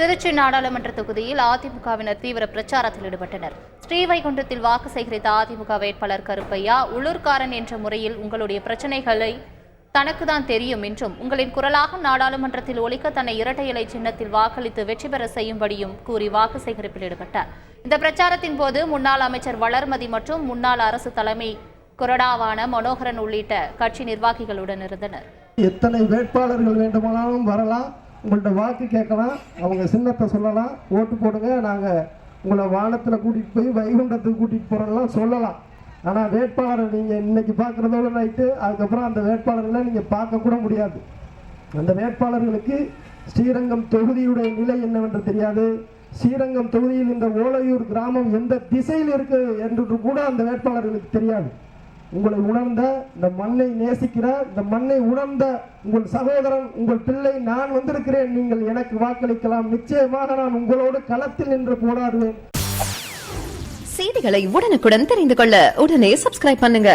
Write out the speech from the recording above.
திருச்சி நாடாளுமன்ற தொகுதியில் அதிமுகவினர் தீவிர பிரச்சாரத்தில் ஈடுபட்டனர். ஸ்ரீவைகுண்டத்தில் வாக்கு சேகரித்த அதிமுக வேட்பாளர் கருப்பையா, உள்ளூர்காரன் என்ற முறையில் உங்களுடைய பிரச்சனைகளை தனக்குதான் தெரியும் என்றும், உங்களின் குரலாக நாடாளுமன்றத்தில் ஒலிக்க தன்னை இரட்டை இலை சின்னத்தில் வாக்களித்து வெற்றி பெற செய்யும்படியும் கூறி வாக்கு சேகரிப்பில் ஈடுபட்டார். இந்த பிரச்சாரத்தின் போது முன்னாள் அமைச்சர் வளர்மதி மற்றும் முன்னாள் அரசு தலைமை கொறடாவான மனோகரன் உள்ளிட்ட கட்சி நிர்வாகிகளுடன் இருந்தனர். எத்தனை வேட்பாளர்கள் வேண்டுமானாலும் வரலாம், உங்கள்கிட்ட வாக்கு கேட்கலாம், அவங்க சின்னத்தை சொல்லலாம், ஓட்டு போடுங்க, நாங்கள் உங்களை வானத்தில் கூட்டிகிட்டு போய் வைகுண்டத்துக்கு கூட்டிகிட்டு போகிறோம்லாம் சொல்லலாம். ஆனால் வேட்பாளரை நீங்கள் இன்னைக்கு பார்க்குறதோட ரைட்டு, அதுக்கப்புறம் அந்த வேட்பாளர்களை நீங்கள் பார்க்க கூட முடியாது. அந்த வேட்பாளர்களுக்கு ஸ்ரீரங்கம் தொகுதியுடைய நிலை என்னவென்று தெரியாது. ஸ்ரீரங்கம் தொகுதியில் இந்த ஓலையூர் கிராமம் எந்த திசையில் இருக்கு என்று கூட அந்த வேட்பாளர்களுக்கு தெரியாது. உங்களை உணர்ந்த, இந்த மண்ணை நேசிக்கிற, இந்த மண்ணை உணர்ந்த உங்கள் சகோதரன், உங்கள் பிள்ளை நான் வந்திருக்கிறேன். நீங்கள் எனக்கு வாக்களிக்கலாம். நிச்சயமாக நான் உங்களோடு களத்தில் நின்று போராடுவேன். செய்திகளை உடனுக்குடன் தெரிந்து கொள்ள உடனே சப்ஸ்கிரைப் பண்ணுங்க.